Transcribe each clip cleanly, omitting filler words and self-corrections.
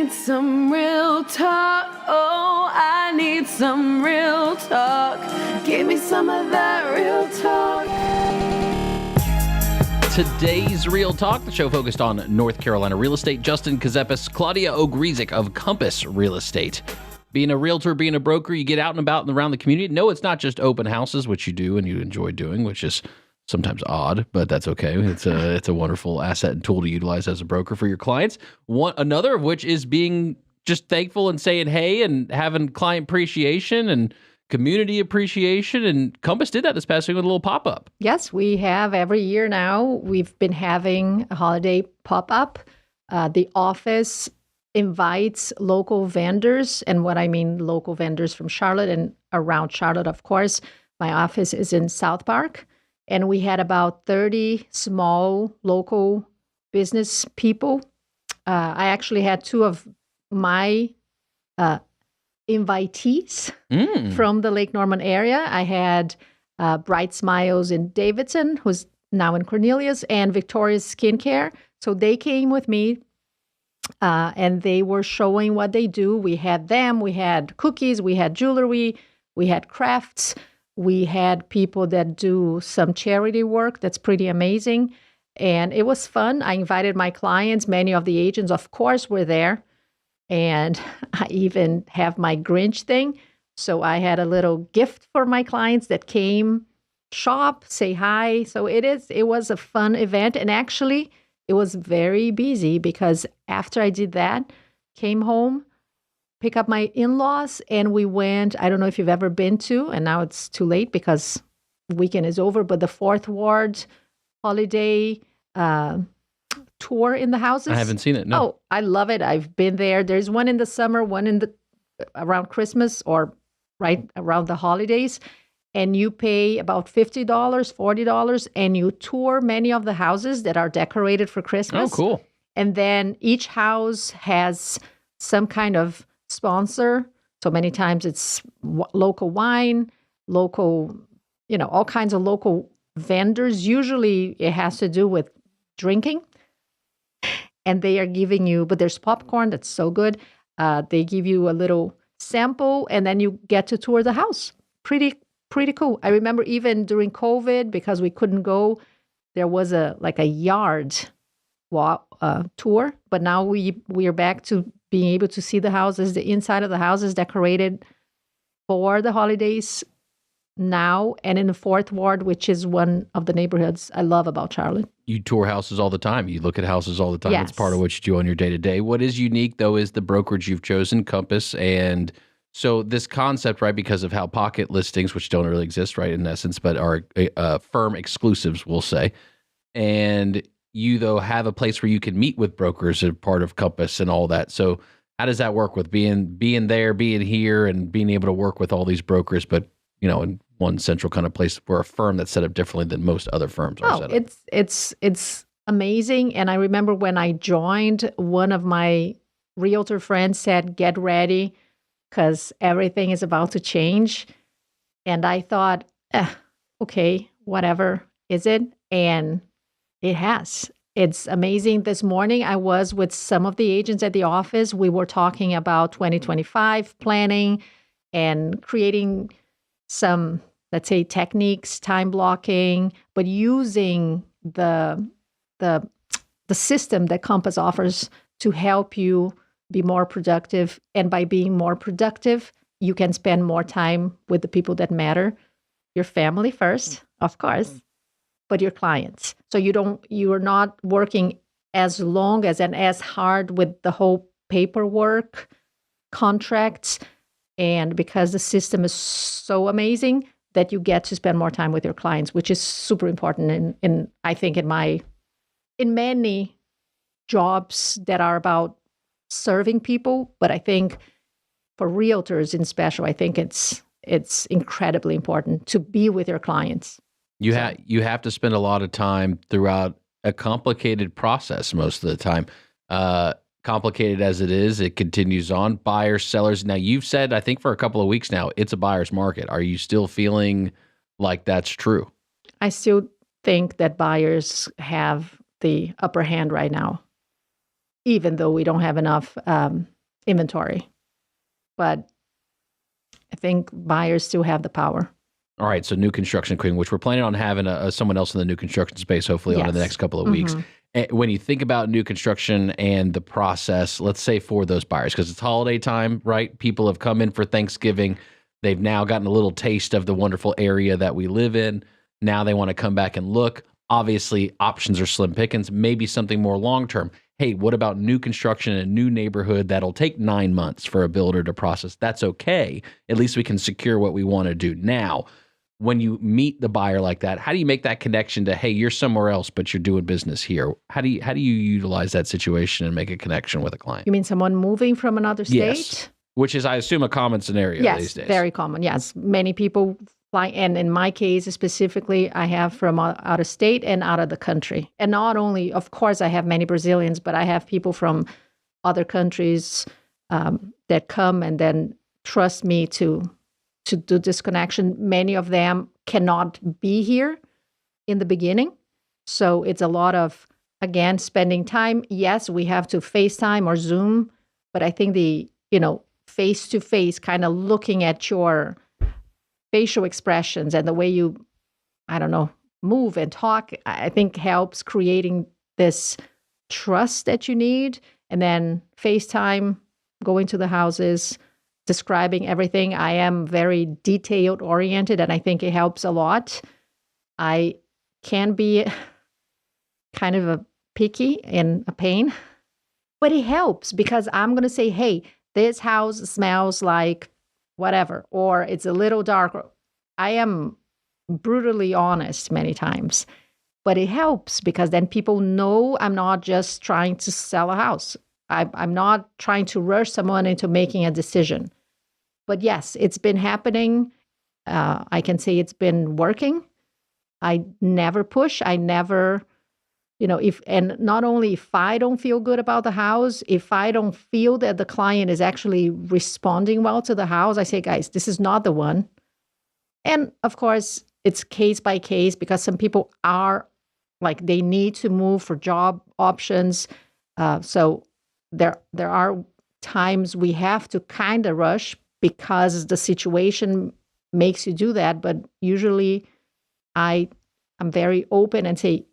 need some real talk. Oh, I need some real talk. Give me some of that real talk. Today's Real Talk, the show focused on North Carolina real estate. Justin Ckezepis, Claudia Ogrizek of Compass Real Estate. Being a realtor, being a broker, you get out and about and around the community. No, it's not just open houses, which you do and you enjoy doing, which is sometimes odd, but that's okay. It's a wonderful asset and tool to utilize as a broker for your clients. Another of which is being just thankful and saying hey and having client appreciation and community appreciation. And Compass did that this past week with a little pop-up. Yes, we have every year now. We've been having a holiday pop-up. The office invites local vendors. And what I mean, local vendors from Charlotte and around Charlotte, of course. My office is in South Park. And we had about 30 small local business people. I actually had two of my invitees from the Lake Norman area. I had Bright Smiles in Davidson, who's now in Cornelius, and Victoria's Skincare. So they came with me and they were showing what they do. We had them, we had cookies, we had jewelry, we had crafts, we had people that do some charity work that's pretty amazing. And it was fun. I invited my clients. Many of the agents, of course, were there. And I even have my Grinch thing. So I had a little gift for my clients that came shop, say hi. So it was a fun event. And actually, it was very busy because after I did that, came home, pick up my in-laws, and we went, I don't know if you've ever been to, and now it's too late because weekend is over, but the Fourth Ward holiday tour in the houses. I haven't seen it, no. Oh, I love it. I've been there. There's one in the summer, one in the around Christmas or right around the holidays. And you pay about $50, $40, and you tour many of the houses that are decorated for Christmas. Oh, cool. And then each house has some kind of sponsor. So many times it's local wine, local, all kinds of local vendors. Usually it has to do with drinking. And they are giving you, but there's popcorn that's so good. They give you a little sample and then you get to tour the house. Pretty cool. I remember even during COVID, because we couldn't go, there was a yard tour. But now we are back to being able to see the houses. The inside of the house is decorated for the holidays now, and in the Fourth Ward, which is one of the neighborhoods I love about Charlotte. You tour houses all the time. You look at houses all the time. Yes. It's part of what you do on your day-to-day. What is unique, though, is the brokerage you've chosen, Compass. And so this concept, right, because of how pocket listings, which don't really exist, right, in essence, but are firm exclusives, we'll say. And you, though, have a place where you can meet with brokers as part of Compass and all that. So how does that work with being there, being here, and being able to work with all these brokers, but, in one central kind of place for a firm that's set up differently than most other firms are set up? It's amazing. And I remember when I joined, one of my realtor friends said, get ready because everything is about to change. And I thought, okay, whatever is it? And it has. It's amazing. This morning, I was with some of the agents at the office. We were talking about 2025 planning and creating some, let's say, techniques, time blocking, but using the system that Compass offers to help you be more productive. And by being more productive, you can spend more time with the people that matter. Your family first, of course, but your clients. So you are not working as long and as hard with the whole paperwork, contracts, and because the system is so amazing that you get to spend more time with your clients, which is super important. In I think in many jobs that are about serving people, but I think for realtors in special, I think it's incredibly important to be with your clients. You have to spend a lot of time throughout a complicated process most of the time. Complicated as it is, it continues on. Buyers, sellers. Now, you've said, I think for a couple of weeks now, it's a buyer's market. Are you still feeling like that's true? I still think that buyers have the upper hand right now, even though we don't have enough inventory. But I think buyers still have the power. All right, so new construction queen, which we're planning on having someone else in the new construction space, hopefully on in the next couple of weeks. When you think about new construction and the process, let's say for those buyers, because it's holiday time, right? People have come in for Thanksgiving. They've now gotten a little taste of the wonderful area that we live in. Now they want to come back and look. Obviously, options are slim pickings, maybe something more long-term. Hey, what about new construction in a new neighborhood that'll take 9 months for a builder to process? That's okay. At least we can secure what we want to do now. When you meet the buyer like that, how do you make that connection to, hey, you're somewhere else, but you're doing business here? How do you utilize that situation and make a connection with a client? You mean someone moving from another state? Yes, which is, I assume, a common scenario these days. Yes, very common. Yes, many people fly, and in my case specifically, I have from out of state and out of the country. And not only, of course, I have many Brazilians, but I have people from other countries that come and then trust me to do this connection. Many of them cannot be here in the beginning. So it's a lot of, again, spending time. Yes, we have to FaceTime or Zoom, but I think the, face-to-face kind of looking at your facial expressions and the way you, move and talk, I think helps creating this trust that you need. And then FaceTime, going to the houses, describing everything. I am very detailed oriented, and I think it helps a lot. I can be kind of a picky and a pain, but it helps because I'm going to say, hey, this house smells like whatever, or it's a little darker. I am brutally honest many times, but it helps because then people know I'm not just trying to sell a house. I'm not trying to rush someone into making a decision. But yes, it's been happening. I can say it's been working. I never push. I never, and not only if I don't feel good about the house, if I don't feel that the client is actually responding well to the house, I say, guys, this is not the one. And of course, it's case by case because some people are like, they need to move for job options. So there are times we have to kind of rush because the situation makes you do that. But usually I'm very open and say,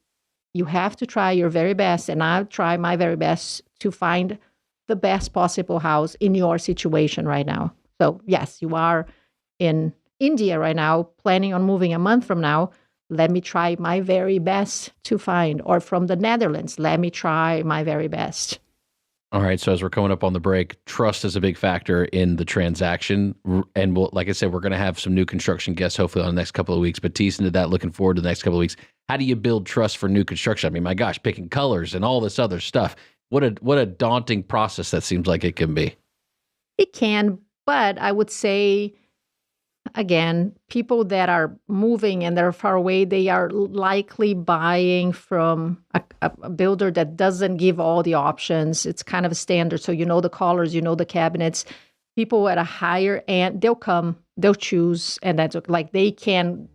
you have to try your very best, and I'll try my very best to find the best possible house in your situation right now. So yes, you are in India right now, planning on moving a month from now. Let me try my very best to find, or from the Netherlands, let me try my very best. All right. So as we're coming up on the break, trust is a big factor in the transaction. And like I said, we're going to have some new construction guests hopefully on the next couple of weeks. But teasing to that, looking forward to the next couple of weeks. How do you build trust for new construction? I mean, my gosh, picking colors and all this other stuff. What a daunting process that seems like it can be. It can, but I would say, again, people that are moving and they're far away, they are likely buying from a builder that doesn't give all the options. It's kind of a standard. So the colors, the cabinets. People at a higher end, they'll come, they'll choose, and that's like they can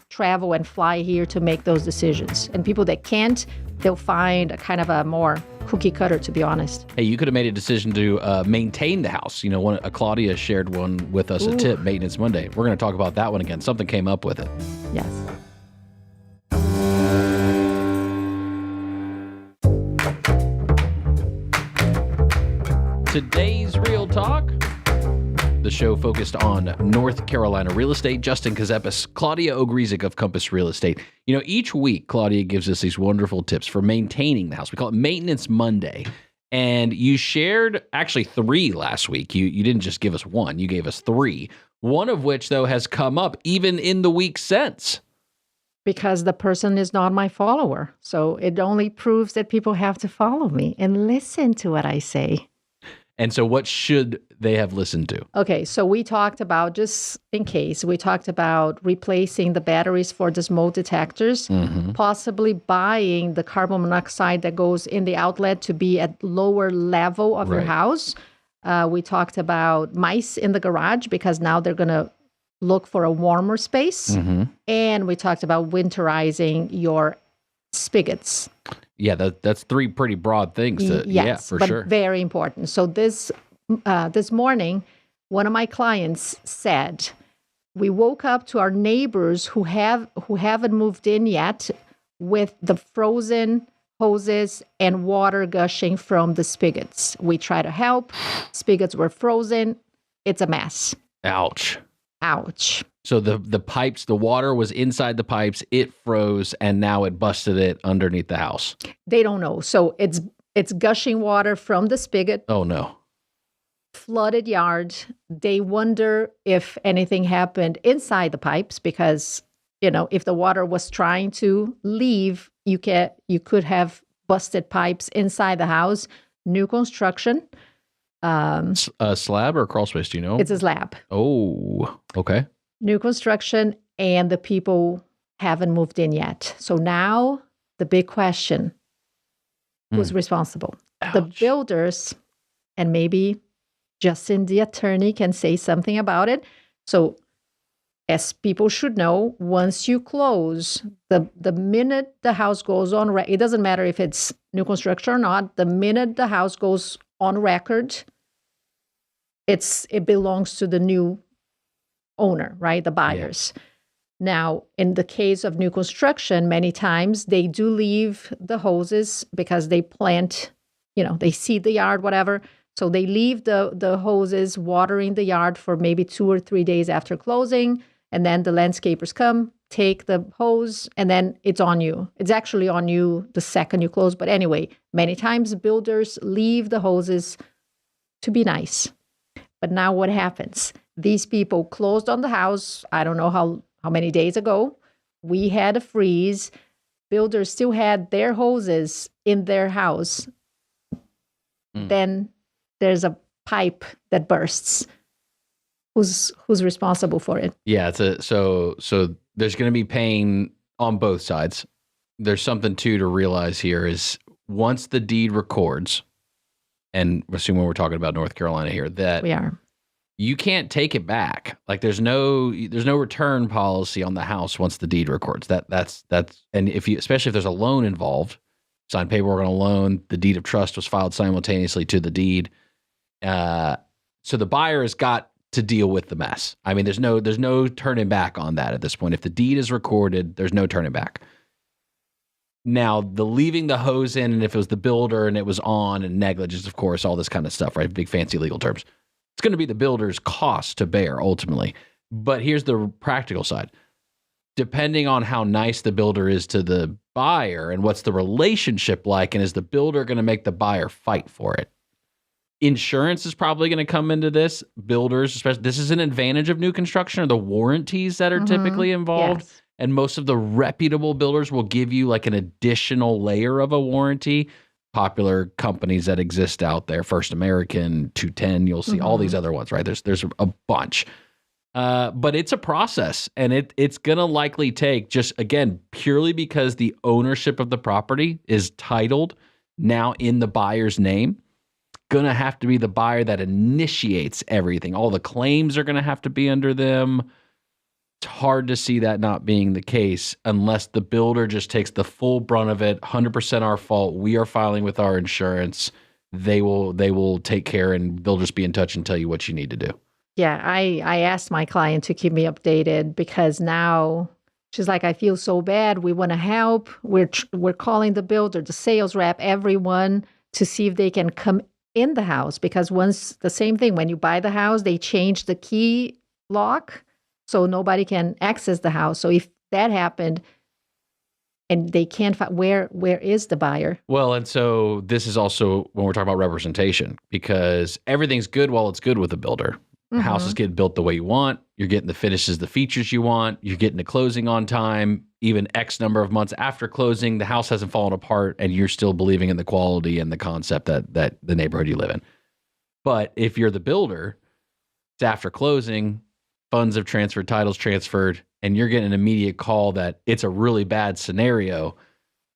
travel and fly here to make those decisions. And people that can't, they'll find a kind of a more cookie cutter, to be honest. Hey, you could have made a decision to maintain the house. Claudia shared one with us, a tip, Maintenance Monday. We're going to talk about that one again. Something came up with it. Yes. Today's Real Talk, the show focused on North Carolina real estate. Justin Ckezepis, Claudia Ogrizek of Compass Real Estate. Each week, Claudia gives us these wonderful tips for maintaining the house. We call it Maintenance Monday. And you shared actually 3 last week. You didn't just give us 1, you gave us 3. One of which, though, has come up even in the week since. Because the person is not my follower. So it only proves that people have to follow me and listen to what I say. And so what should they have listened to? Okay, so we talked about, just in case, we talked about replacing the batteries for the smoke detectors, possibly buying the carbon monoxide that goes in the outlet to be at lower level of your house. We talked about mice in the garage because now they're going to look for a warmer space. And we talked about winterizing your spigots. Yeah, that's 3 pretty broad things. Yes, for but sure. Very important. So this this morning, one of my clients said, we woke up to our neighbors who haven't moved in yet with the frozen hoses and water gushing from the spigots. We try to help. Spigots were frozen. It's a mess. Ouch. Ouch. So the pipes, the water was inside the pipes, it froze, and now it busted it underneath the house. They don't know. So it's gushing water from the spigot. Oh, no. Flooded yard. They wonder if anything happened inside the pipes because, if the water was trying to leave, you could have busted pipes inside the house. New construction. A slab or a crawl space, do you know? It's a slab. Oh, okay. New construction, and the people haven't moved in yet. So now the big question, who's responsible? Ouch. The builders, and maybe Justin, the attorney, can say something about it. So as people should know, once you close, the minute the house goes on, it doesn't matter if it's new construction or not, the minute the house goes on record, it belongs to the new owner, right? The buyers. Yeah. Now, in the case of new construction, many times they do leave the hoses because they plant, they seed the yard, whatever. So they leave the hoses watering the yard for maybe 2 or 3 days after closing. And then the landscapers come, take the hose, and then it's on you. It's actually on you the second you close. But anyway, many times builders leave the hoses to be nice. But now what happens? These people closed on the house, I don't know how many days ago. We had a freeze. Builders still had their hoses in their house. Then there's a pipe that bursts. Who's responsible for it? Yeah, so there's going to be pain on both sides. There's something too to realize here is once the deed records, and assuming we're talking about North Carolina here, that we are. You can't take it back. Like there's no return policy on the house once the deed records. That's and especially if there's a loan involved, signed paperwork on a loan, the deed of trust was filed simultaneously to the deed. So the buyer has got to deal with the mess. I mean, there's no turning back on that at this point. If the deed is recorded, there's no turning back. Now, the leaving the hose in, and if it was the builder and it was on, and negligence, of course, all this kind of stuff, right? Big fancy legal terms. It's going to be the builder's cost to bear ultimately. But here's the practical side. Depending on how nice the builder is to the buyer and what's the relationship like, and is the builder going to make the buyer fight for it? Insurance is probably going to come into this. Builders, especially, this is an advantage of new construction, or the warranties that are typically involved. Yes. And most of the reputable builders will give you like an additional layer of a warranty. Popular companies that exist out there, First American, 210, you'll see all these other ones, right? There's a bunch. But it's a process, and it's going to likely take, just again, purely because the ownership of the property is titled now in the buyer's name. Going to have to be the buyer that initiates everything. All the claims are going to have to be under them. It's hard to see that not being the case unless the builder just takes the full brunt of it. 100% our fault. We are filing with our insurance. They will take care, and they'll just be in touch and tell you what you need to do. Yeah, I asked my client to keep me updated because now she's like, I feel so bad. We want to help. We're calling the builder, the sales rep, everyone to see if they can come in the house, because once the same thing, when you buy the house, they change the key lock so nobody can access the house. So if that happened and they can't find, where is the buyer? Well, and so this is also when we're talking about representation, because everything's good while it's good with the builder. The house is getting built the way you want. You're getting the finishes, the features you want. You're getting the closing on time. Even X number of months after closing, the house hasn't fallen apart, and you're still believing in the quality and the concept that the neighborhood you live in. But if you're the builder, it's after closing, funds have transferred, titles transferred, and you're getting an immediate call that it's a really bad scenario,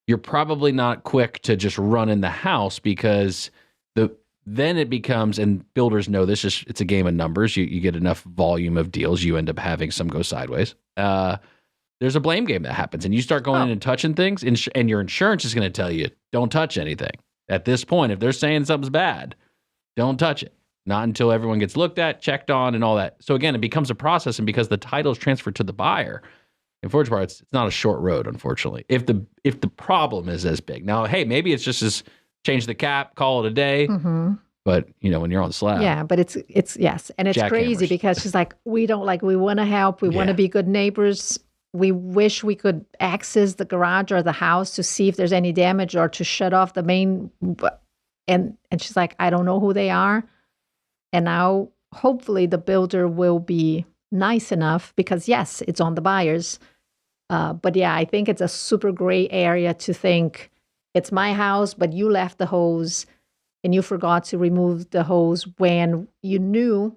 you're probably not quick to just run in the house, because then it becomes, and builders know this, it's a game of numbers. You get enough volume of deals, you end up having some go sideways. There's a blame game that happens, and you start going in and touching things, and your insurance is going to tell you, don't touch anything. At this point, if they're saying something's bad, don't touch it. Not until everyone gets looked at, checked on, and all that. So again, it becomes a process, and because the title is transferred to the buyer, unfortunately, part, it's not a short road, unfortunately. If the problem is as big. Now, hey, maybe it's just as change the cap, call it a day. Mm-hmm. But when you're on the slab. Yeah, but it's yes. And it's crazy because she's like, we want to help. We want to be good neighbors. We wish we could access the garage or the house to see if there's any damage or to shut off the main. And she's like, I don't know who they are. And now hopefully the builder will be nice enough because yes, it's on the buyers. But yeah, I think it's a super gray area to think it's my house, but you left the hose and you forgot to remove the hose when you knew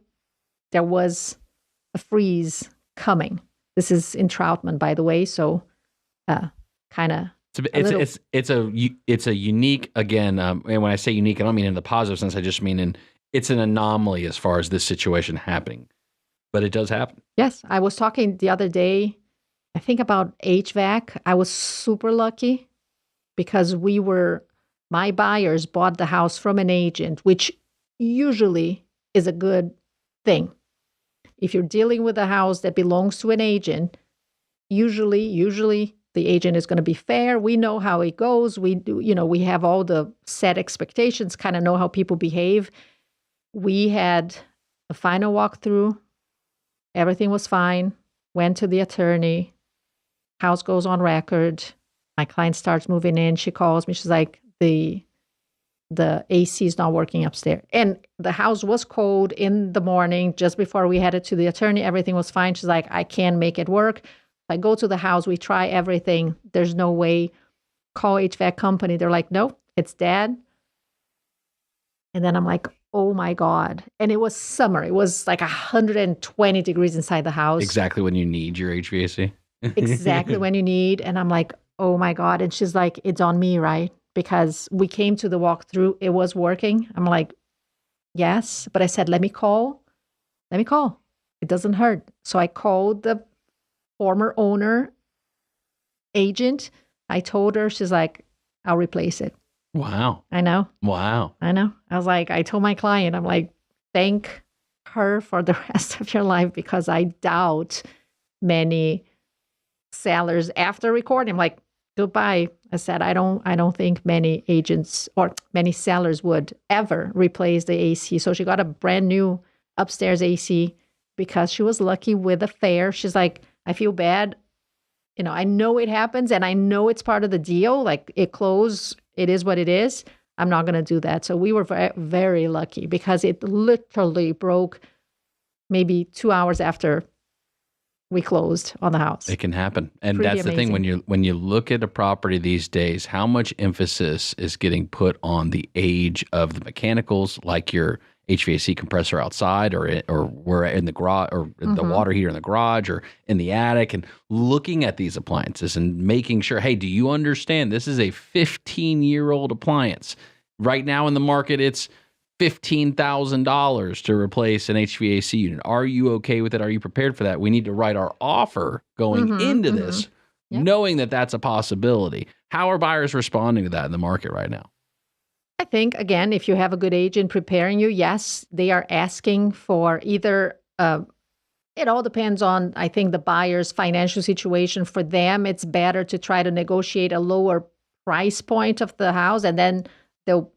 there was a freeze coming. This is in Troutman, by the way, so kind of. It's a unique, again, and when I say unique, I don't mean in the positive sense. I just mean it's an anomaly as far as this situation happening, but it does happen. Yes, I was talking the other day, I think about HVAC. I was super lucky because my buyers bought the house from an agent, which usually is a good thing. If you're dealing with a house that belongs to an agent, usually the agent is going to be fair. We know how it goes. We do, we have all the set expectations, kind of know how people behave. We had a final walkthrough. Everything was fine. Went to the attorney. House goes on record. My client starts moving in. She calls me. She's like, the AC is not working upstairs. And the house was cold in the morning just before we headed to the attorney. Everything was fine. She's like, I can't make it work. I go to the house. We try everything. There's no way. Call HVAC company. They're like, no, it's dead. And then I'm like, oh my God. And it was summer. It was like 120 degrees inside the house. Exactly when you need your HVAC. Exactly when you need. And I'm like, oh my God. And she's like, it's on me, right? Because we came to the walkthrough. It was working. I'm like, yes. But I said, let me call. It doesn't hurt. So I called the former owner agent. I told her, she's like, I'll replace it. Wow. I know. Wow. I know. I was like, I told my client, I'm like, thank her for the rest of your life because I doubt many sellers after recording. I'm like, goodbye. I said, I don't think many agents or many sellers would ever replace the AC. So she got a brand new upstairs AC because she was lucky with a fair. She's like, I feel bad. I know it happens and I know it's part of the deal. Like it closed. It is what it is. I'm not going to do that. So we were very, very lucky because it literally broke maybe 2 hours after we closed on the house. It can happen. And Pretty that's amazing. The thing, when you look at a property these days, how much emphasis is getting put on the age of the mechanicals, like your HVAC compressor outside or we're in the garage or the water heater in the garage or in the attic, and looking at these appliances and making sure, hey, do you understand this is a 15-year-old appliance? Right now in the market, it's $15,000 to replace an HVAC unit. Are you okay with it? Are you prepared for that? We need to write our offer going into this, knowing that that's a possibility. How are buyers responding to that in the market right now? I think, again, if you have a good agent preparing you, yes, they are asking for either, it all depends on, I think, the buyer's financial situation. For them, it's better to try to negotiate a lower price point of the house, and then they'll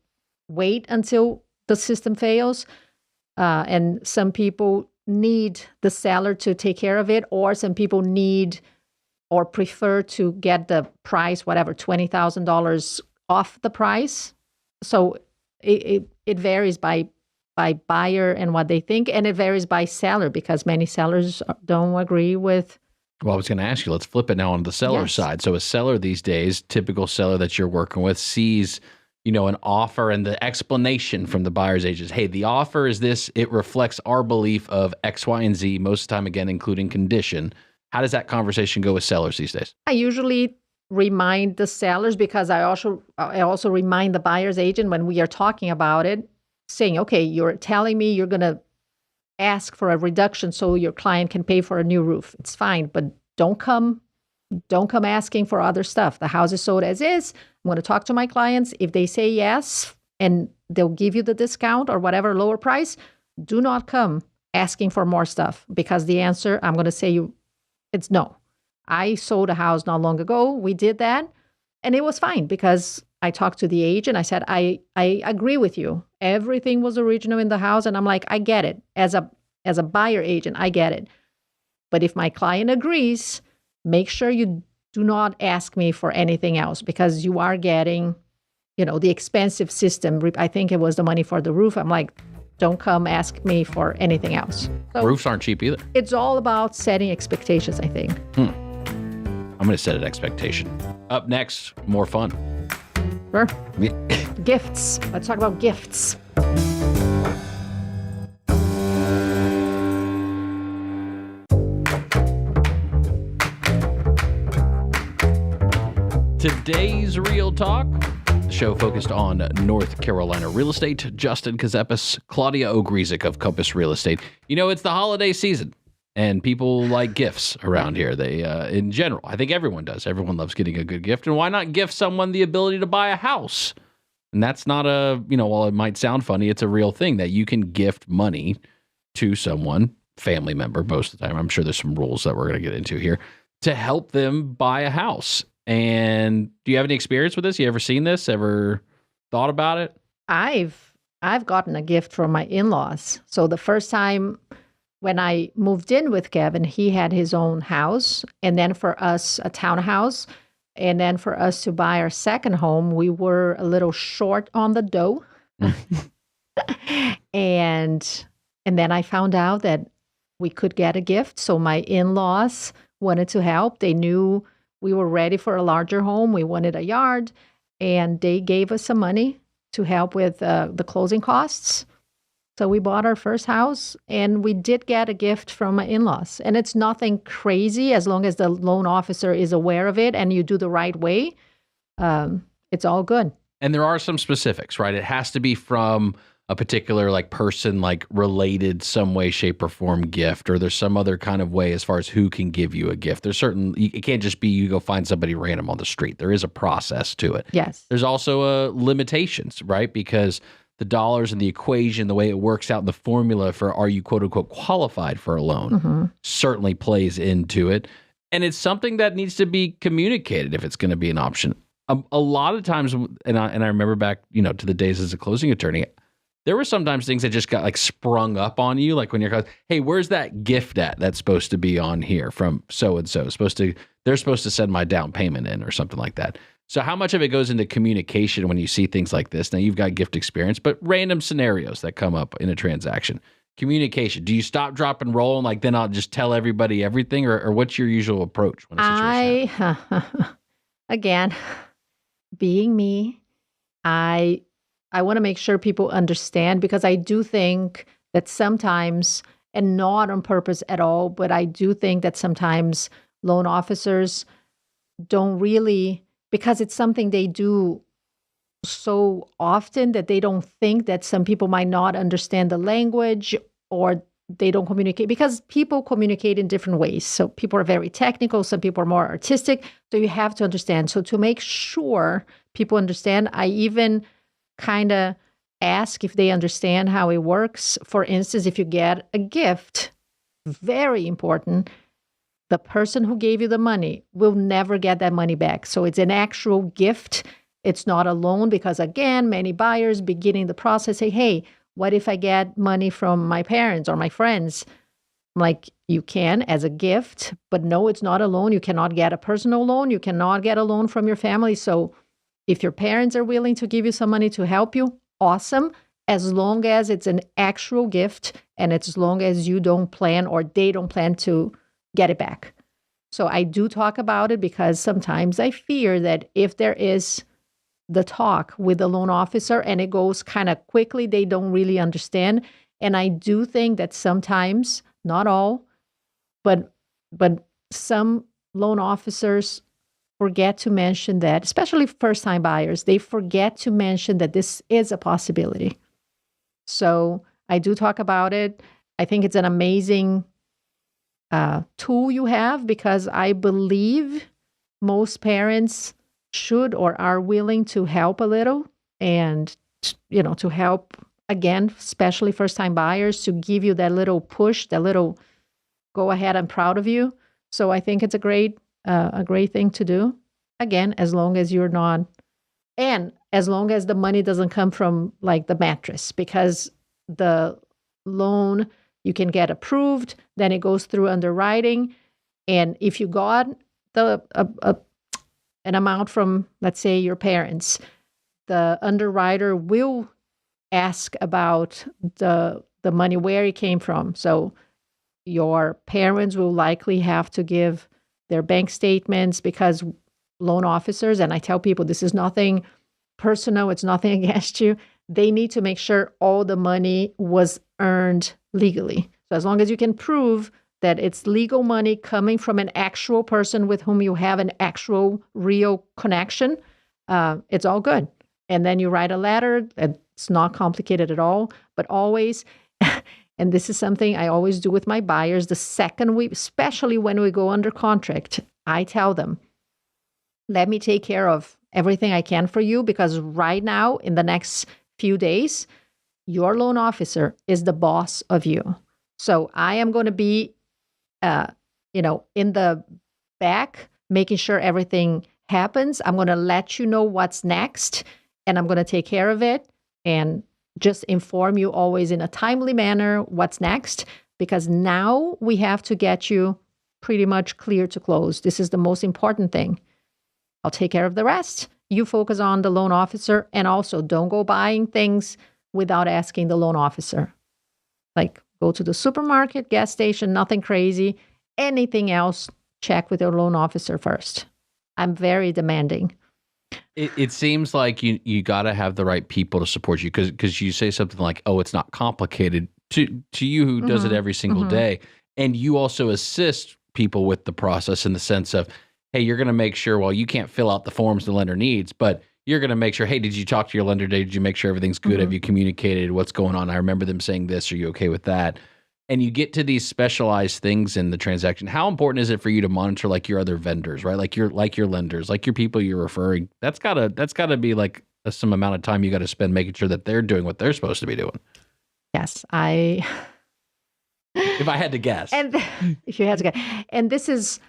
wait until the system fails. And some people need the seller to take care of it, or some people need or prefer to get the price, whatever, $20,000 off the price. So it varies by buyer and what they think, and it varies by seller because many sellers don't agree with. Well, I was going to ask you, let's flip it now on the seller side. So a seller these days, typical seller that you're working with, sees, an offer and the explanation from the buyer's agent is, hey, the offer is this. It reflects our belief of X, Y, and Z, most of the time, again, including condition. How does that conversation go with sellers these days? I usually remind the sellers because I also remind the buyer's agent when we are talking about it, saying, okay, you're telling me you're going to ask for a reduction so your client can pay for a new roof. It's fine, but don't come asking for other stuff. The house is sold as is. I'm going to talk to my clients. If they say yes and they'll give you the discount or whatever lower price, do not come asking for more stuff, because the answer, I'm going to say it's no. I sold a house not long ago. We did that, and it was fine because I talked to the agent. I said, I agree with you. Everything was original in the house. And I'm like, I get it. As a buyer agent, I get it. But if my client agrees, make sure you do not ask me for anything else, because you are getting, the expensive system. I think it was the money for the roof. I'm like, don't come ask me for anything else. So roofs aren't cheap either. It's all about setting expectations, I think. I'm going to set an expectation. Up next, more fun. Sure. Gifts. Let's talk about gifts. Today's Real Talk, the show focused on North Carolina real estate. Justin Ckezepis, Claudia Ogrizek of Compass Real Estate. It's the holiday season, and people like gifts around here. They, in general, I think everyone does. Everyone loves getting a good gift, and why not gift someone the ability to buy a house? And that's not while it might sound funny, it's a real thing that you can gift money to someone, family member most of the time. I'm sure there's some rules that we're going to get into here to help them buy a house. And do you have any experience with this? You ever seen this? Ever thought about it? I've gotten a gift from my in-laws. So the first time when I moved in with Kevin, he had his own house, and then for us, a townhouse. And then for us to buy our second home, we were a little short on the dough. And then I found out that we could get a gift. So my in-laws wanted to help. They knew we were ready for a larger home. We wanted a yard, and they gave us some money to help with the closing costs. So we bought our first house, and we did get a gift from my in-laws. And it's nothing crazy, as long as the loan officer is aware of it and you do the right way. It's all good. And there are some specifics, right? It has to be from a particular person, related some way, shape, or form gift, or there's some other kind of way as far as who can give you a gift. There's it can't just be you go find somebody random on the street. There is a process to it. Yes. There's also limitations, right? Because the dollars and the equation, the way it works out in the formula for are you quote unquote qualified for a loan, certainly plays into it. And it's something that needs to be communicated if it's going to be an option. A lot of times, and I remember back, to the days as a closing attorney, there were sometimes things that just got sprung up on you, like when you're, hey, where's that gift at that's supposed to be on here from so-and-so? They're supposed to send my down payment in or something like that. So how much of it goes into communication when you see things like this? Now you've got gift experience, but random scenarios that come up in a transaction. Communication. Do you stop, drop, and roll, and then I'll just tell everybody everything, or what's your usual approach when a situation happens? Again, being me, I want to make sure people understand, because I do think that sometimes, and not on purpose at all, but I do think that sometimes loan officers don't really, because it's something they do so often that they don't think that some people might not understand the language, or they don't communicate, because people communicate in different ways. So people are very technical, some people are more artistic. So you have to understand. So to make sure people understand, I even kind of ask if they understand how it works. For instance, if you get a gift, very important, the person who gave you the money will never get that money back. So it's an actual gift. It's not a loan, because again, many buyers beginning the process say, hey, what if I get money from my parents or my friends? I'm like, you can as a gift, but no, it's not a loan. You cannot get a personal loan. You cannot get a loan from your family. So if your parents are willing to give you some money to help you, awesome, as long as it's an actual gift and as long as you don't plan or they don't plan to get it back. So I do talk about it, because sometimes I fear that if there is the talk with the loan officer and it goes kind of quickly, they don't really understand. And I do think that sometimes, not all, but some loan officers forget to mention that, especially first-time buyers, they forget to mention that this is a possibility. So I do talk about it. I think it's an amazing tool you have, because I believe most parents should or are willing to help a little, and to help again, especially first-time buyers, to give you that little push, that little go ahead, I'm proud of you. So I think it's a great thing to do. Again, as long as you're not, and as long as the money doesn't come from like the mattress, because the loan you can get approved, then it goes through underwriting, and if you got the an amount from, let's say, your parents, the underwriter will ask about the money, where it came from. So your parents will likely have to give their bank statements, because loan officers, and I tell people this is nothing personal, it's nothing against you, they need to make sure all the money was earned legally. So as long as you can prove that it's legal money coming from an actual person with whom you have an actual real connection, it's all good. And then you write a letter. It's not complicated at all, but always, and this is something I always do with my buyers, the second we, especially when we go under contract, I tell them, let me take care of everything I can for you, because right now, in the next few days, your loan officer is the boss of you. So I am going to be, in the back, making sure everything happens. I'm going to let you know what's next, and I'm going to take care of it, and just inform you always in a timely manner what's next, because now we have to get you pretty much clear to close. This is the most important thing. I'll take care of the rest. You focus on the loan officer, and also don't go buying things without asking the loan officer. Like, go to the supermarket, gas station, nothing crazy. Anything else, check with your loan officer first. I'm very demanding. It seems like you got to have the right people to support you, because you say something like, oh, it's not complicated to you who does it every single day. And you also assist people with the process in the sense of, hey, you're going to make sure, well, you can't fill out the forms the lender needs, but you're going to make sure, hey, did you talk to your lender today? Did you make sure everything's good? Have you communicated what's going on? I remember them saying this. Are you okay with that? And you get to these specialized things in the transaction. How important is it for you to monitor like your other vendors, right? Like your lenders, like your people you're referring. That's gotta be like some amount of time you got to spend making sure that they're doing what they're supposed to be doing. Yes, if I had to guess. And if you had to guess. And this is,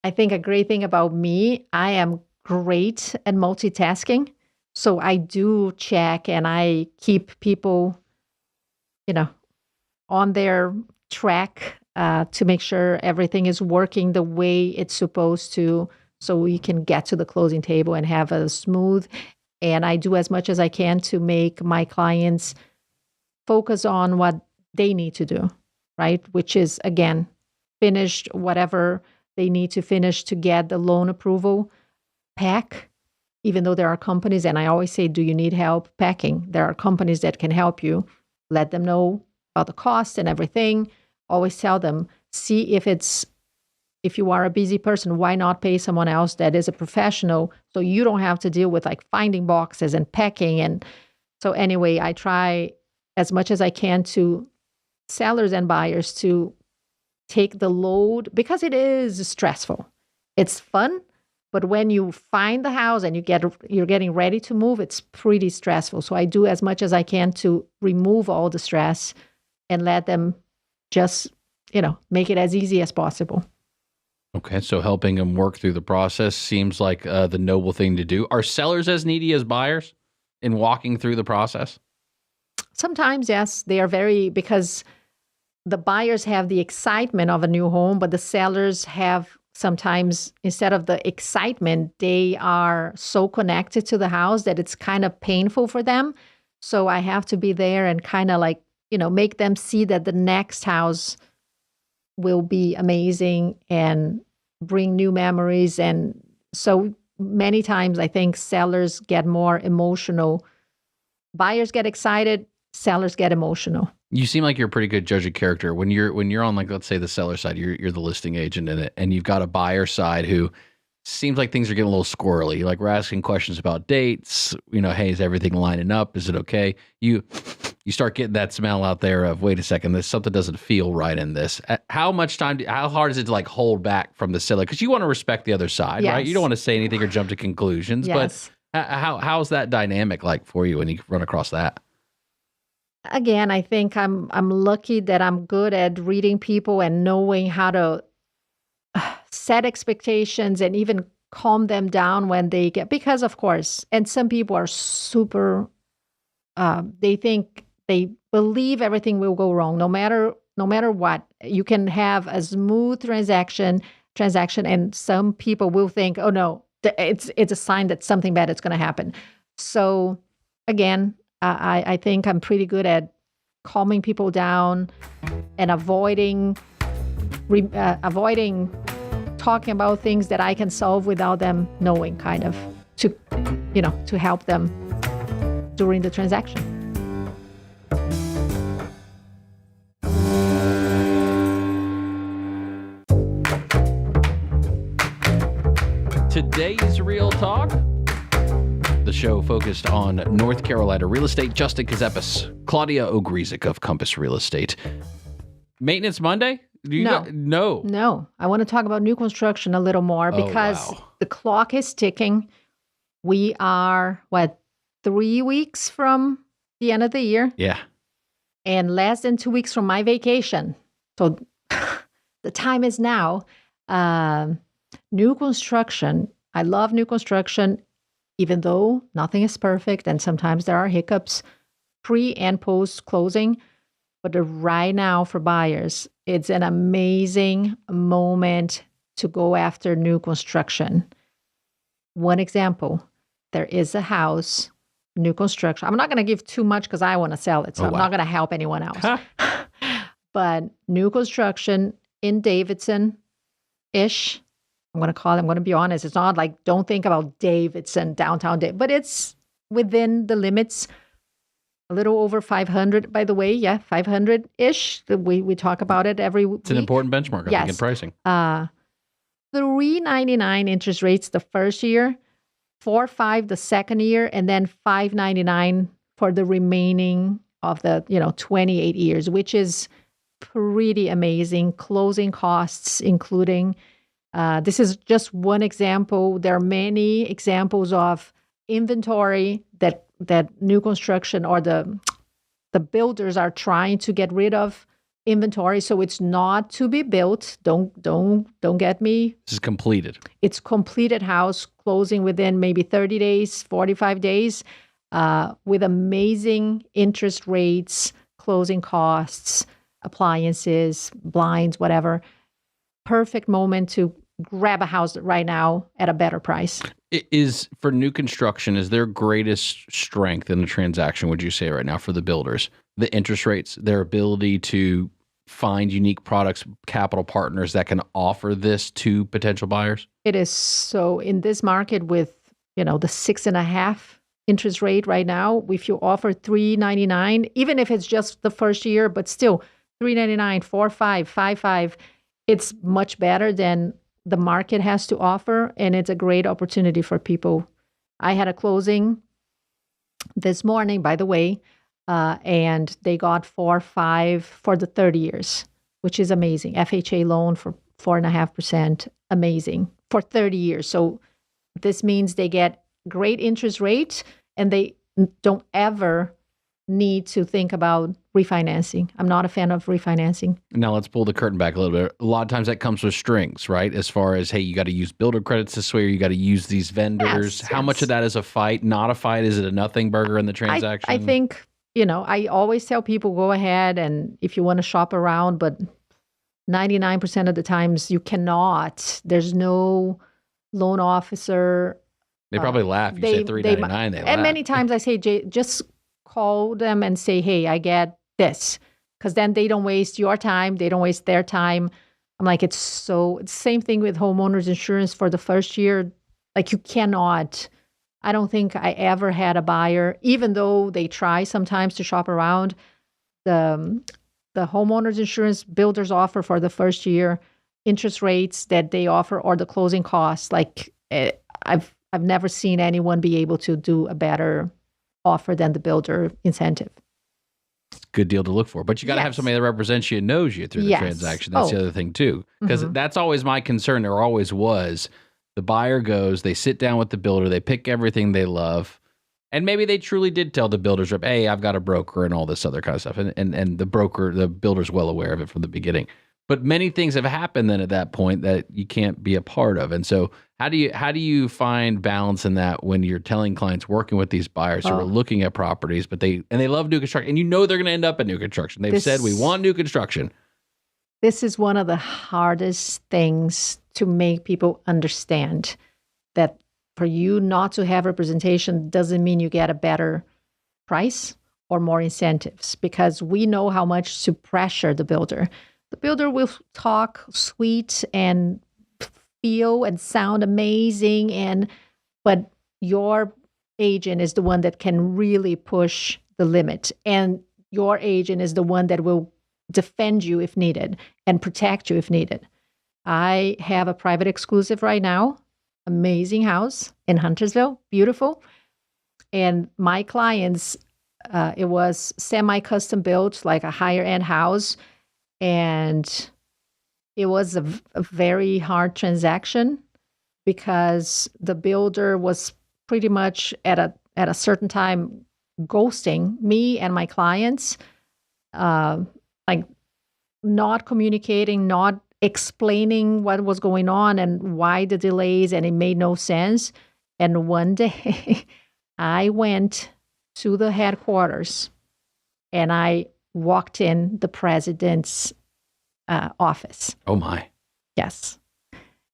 I think, a great thing about me. I am great at multitasking. So I do check, and I keep people, on their track to make sure everything is working the way it's supposed to, so we can get to the closing table and have a smooth. And I do as much as I can to make my clients focus on what they need to do, right? Which is, again, finished whatever they need to finish to get the loan approval. Pack, even though there are companies, and I always say, do you need help packing? There are companies that can help you. Let them know about the cost and everything. Always tell them, see if you are a busy person, why not pay someone else that is a professional, so you don't have to deal with like finding boxes and packing. And so anyway, I try as much as I can to sellers and buyers to take the load, because it is stressful. It's fun, but when you find the house and you're getting ready to move, it's pretty stressful. So I do as much as I can to remove all the stress and let them just, make it as easy as possible. Okay, so helping them work through the process seems like the noble thing to do. Are sellers as needy as buyers in walking through the process? Sometimes, yes. They are because the buyers have the excitement of a new home, but the sellers have sometimes, instead of the excitement, they are so connected to the house that it's kind of painful for them. So I have to be there and kind of like, make them see that the next house will be amazing and bring new memories. And so many times I think sellers get more emotional. Buyers get excited, sellers get emotional. You seem like you're a pretty good judge of character. When you're on, like, let's say the seller side, you're the listing agent in it, and you've got a buyer side who seems like things are getting a little squirrely. Like, we're asking questions about dates, hey, is everything lining up? Is it okay? You start getting that smell out there of, wait a second, something doesn't feel right in this. How hard is it to like hold back from the seller? Because you want to respect the other side, yes. right? You don't want to say anything or jump to conclusions. Yes. But how's that dynamic like for you when you run across that? again, I think I'm lucky that I'm good at reading people and knowing how to set expectations and even calm them down when they get, because of course, and some people are super, they believe everything will go wrong no matter what. You can have a smooth transaction, and some people will think, oh no, it's a sign that something bad is going to happen. So again, I think I'm pretty good at calming people down and avoiding talking about things that I can solve without them knowing, kind of, to help them during the transaction. Today's Real Talk, the show focused on North Carolina real estate. Justin Ckezepis, Claudia Ogrizek of Compass Real Estate. Maintenance Monday? No. I want to talk about new construction a little more because the clock is ticking. We are, 3 weeks from the end of the year? Yeah. And less than 2 weeks from my vacation. So the time is now. New construction. I love new construction, even though nothing is perfect and sometimes there are hiccups pre and post closing. But right now for buyers, it's an amazing moment to go after new construction. One example, there is a house, new construction. I'm not going to give too much because I want to sell it, so I'm not going to help anyone else. But new construction in Davidson-ish. I'm going to be honest. It's not like, don't think about Davidson, downtown, but it's within the limits. A little over 500, by the way. Yeah, 500-ish. We talk about it every week. It's an important benchmark, I think, in pricing. 3.99 interest rates the first year, 4.5 the second year, and then 5.99 for the remaining of the 28 years, which is pretty amazing. Closing costs, including. This is just one example. There are many examples of inventory that new construction or the builders are trying to get rid of inventory, so it's not to be built. Don't get me. This is completed. It's completed house closing within maybe 30 days, 45 days, with amazing interest rates, closing costs, appliances, blinds, whatever. Perfect moment to grab a house right now at a better price. Is for new construction, is their greatest strength in the transaction, would you say right now for the builders, the interest rates, their ability to find unique products, capital partners that can offer this to potential buyers? It is. So in this market with, the 6.5 interest rate right now, if you offer 3.99, even if it's just the first year, but still 3.99, 4.5, 5.5, it's much better than the market has to offer, and it's a great opportunity for people. I had a closing this morning, by the way, and they got 4.5 for the 30 years, which is amazing. FHA loan for 4.5%, amazing for 30 years. So this means they get great interest rate, and they don't ever need to think about refinancing. I'm not a fan of refinancing. Now let's pull the curtain back a little bit. A lot of times that comes with strings, right? As far as, hey, you got to use builder credits this way, or you got to use these vendors. How much of that is a fight, not a fight? Is it a nothing burger in the transaction? I think, I always tell people, go ahead and if you want to shop around, but 99% of the times you cannot. There's no loan officer. They probably laugh. You say $3.99, they laugh. And many times I say, just call them and say, hey, I get this, because then they don't waste your time. They don't waste their time. I'm like, it's the same thing with homeowners insurance for the first year. Like you cannot, I don't think I ever had a buyer, even though they try sometimes to shop around, the homeowners insurance builders offer for the first year interest rates that they offer or the closing costs. Like I've never seen anyone be able to do a better offer than the builder incentive. Good deal to look for. But you got to have somebody that represents you and knows you through the transaction. That's the other thing too. Because that's always my concern. There always was. The buyer goes, they sit down with the builder, they pick everything they love, And maybe they truly did tell the builders rep, hey, I've got a broker and all this other kind of stuff. And the builder's well aware of it from the beginning. But many things have happened then at that point that you can't be a part of. And so how do you find balance in that when you're telling clients working with these buyers who are looking at properties, but they love new construction, and they're going to end up at new construction. They've said we want new construction. This is one of the hardest things to make people understand, that for you not to have representation doesn't mean you get a better price or more incentives, because we know how much to pressure the builder. The builder will talk sweet and feel and sound amazing, but your agent is the one that can really push the limit, and your agent is the one that will defend you if needed and protect you if needed. I have a private exclusive right now, amazing house in Huntersville, beautiful. And my clients, it was semi-custom built, like a higher end house. And it was a very hard transaction because the builder was pretty much at a certain time ghosting me and my clients, like not communicating, not explaining what was going on and why the delays, and it made no sense. And one day I went to the headquarters and I walked in the president's office. Oh my. Yes.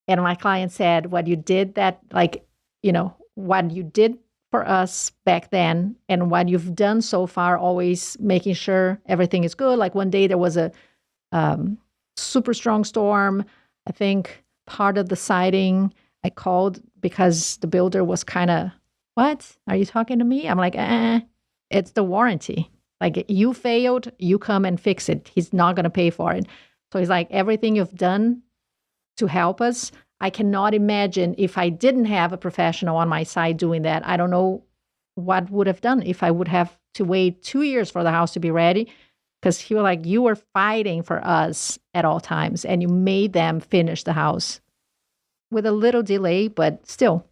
And my client said, what you did what you did for us back then and what you've done so far, always making sure everything is good. Like one day there was a super strong storm. I think part of the siding, I called because the builder was kind of, what? Are you talking to me? I'm like, it's the warranty. Like, you failed, you come and fix it. He's not going to pay for it. So he's like, everything you've done to help us, I cannot imagine if I didn't have a professional on my side doing that. I don't know what would have done if I would have to wait 2 years for the house to be ready. Because he was like, you were fighting for us at all times and you made them finish the house with a little delay, but still.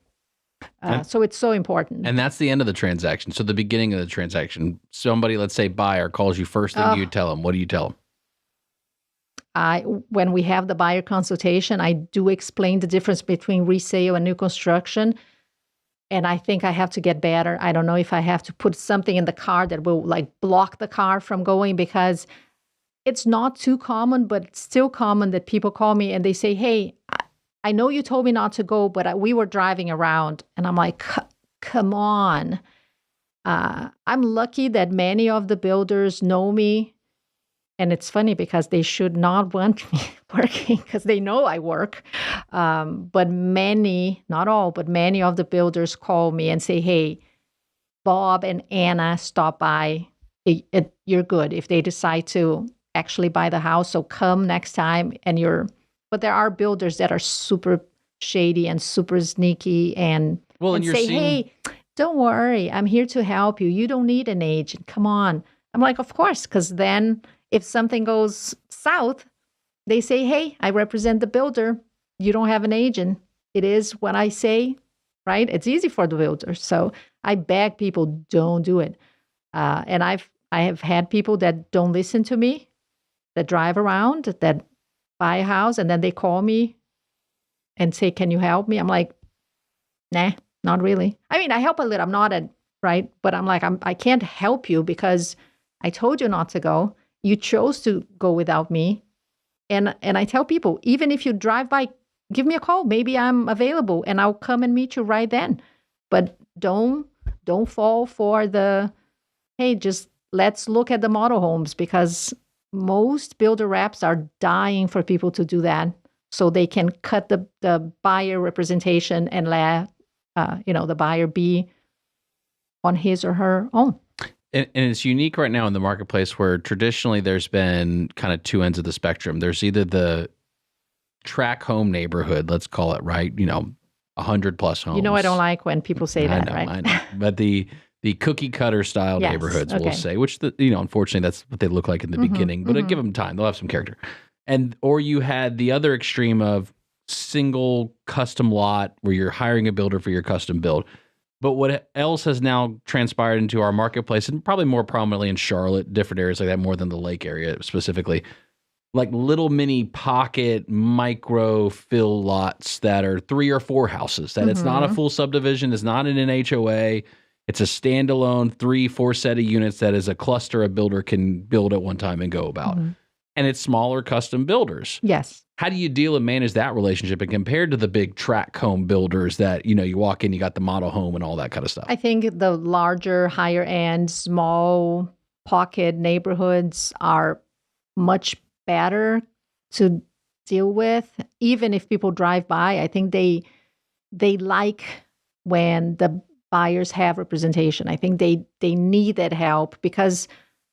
So it's so important. And that's the end of the transaction. So the beginning of the transaction, somebody, let's say buyer, calls you, first thing you tell them. What do you tell them? When we have the buyer consultation, I do explain the difference between resale and new construction. And I think I have to get better. I don't know if I have to put something in the car that will like block the car from going, because it's not too common, but it's still common that people call me and they say, hey, I know you told me not to go, but we were driving around. And I'm like, come on. I'm lucky that many of the builders know me. And it's funny because they should not want me working because they know I work. But many, not all, but many of the builders call me and say, hey, Bob and Anna stop by. You're good if they decide to actually buy the house. So come next time but there are builders that are super shady and super sneaky and say, hey, don't worry, I'm here to help you. You don't need an agent. Come on. I'm like, of course, because then if something goes south, they say, hey, I represent the builder. You don't have an agent. It is what I say, right? It's easy for the builder. So I beg people, don't do it. And I have had people that don't listen to me, that drive around, that buy a house, and then they call me and say, can you help me? I'm like, nah, not really. I mean, I help a little. I'm not right? But I'm like, I can't help you because I told you not to go. You chose to go without me. And I tell people, even if you drive by, give me a call. Maybe I'm available and I'll come and meet you right then. But don't fall for the, hey, just let's look at the model homes, because most builder reps are dying for people to do that so they can cut the buyer representation and let the buyer be on his or her own. And it's unique right now in the marketplace where traditionally there's been kind of two ends of the spectrum. There's either the track home neighborhood, let's call it, right? 100 plus homes. I don't like when people say that, right? I know. But the cookie cutter style neighborhoods, we'll say, which unfortunately that's what they look like in the beginning, but give them time. They'll have some character. Or you had the other extreme of single custom lot where you're hiring a builder for your custom build. But what else has now transpired into our marketplace, and probably more prominently in Charlotte, different areas like that, more than the Lake area specifically, like little mini pocket micro fill lots that are 3 or 4 houses, that it's not a full subdivision, it's not in an HOA, it's a standalone 3-4 set of units that as a cluster a builder can build at one time and go about. And it's smaller custom builders. Yes. How do you deal and manage that relationship and compared to the big tract home builders that, you walk in, you got the model home and all that kind of stuff? I think the larger, higher end, small pocket neighborhoods are much better to deal with. Even if people drive by, I think they like when the buyers have representation. I think they need that help because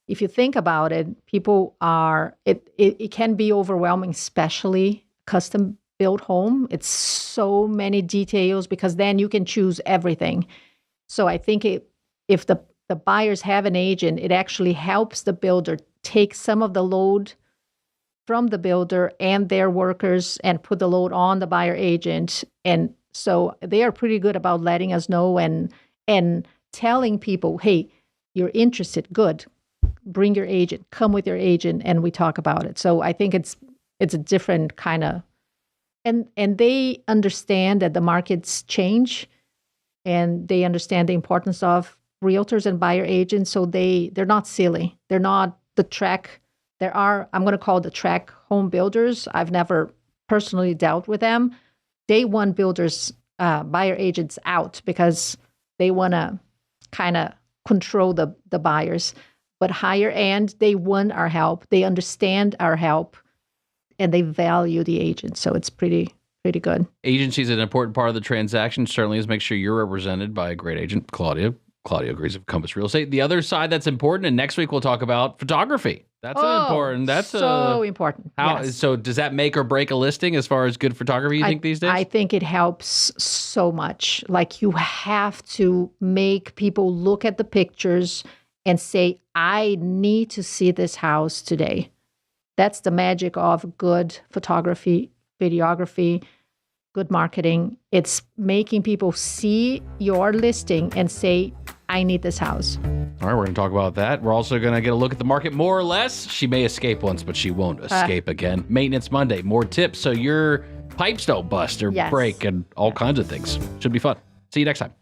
if you think about it, people are, it can be overwhelming, especially custom built home. It's so many details because then you can choose everything. So I think if the buyers have an agent, it actually helps the builder take some of the load from the builder and their workers and put the load on the buyer agent. And so they are pretty good about letting us know and telling people, hey, you're interested, good. Bring your agent, come with your agent, and we talk about it. So I think it's a different kind of, and they understand that the markets change, and they understand the importance of realtors and buyer agents. So they're not silly. They're not the track. There are, I'm going to call the track home builders. I've never personally dealt with them. Day one builders, buyer agents out because they want to kind of control the buyers. But higher end, they want our help. They understand our help, and they value the agent. So it's pretty good. Agency is an important part of the transaction. Certainly is make sure you're represented by a great agent, Claudia Ogrizek of Compass Real Estate. The other side that's important, and next week we'll talk about photography. That's important. That's so important. Yes. So does that make or break a listing as far as good photography, you think, these days? I think it helps so much. Like you have to make people look at the pictures and say, I need to see this house today. That's the magic of good photography, videography, good marketing. It's making people see your listing and say, I need this house. All right, we're going to talk about that. We're also going to get a look at the market more or less. She may escape once, but she won't escape again. Maintenance Monday, more tips so your pipes don't bust or break and all kinds of things. Should be fun. See you next time.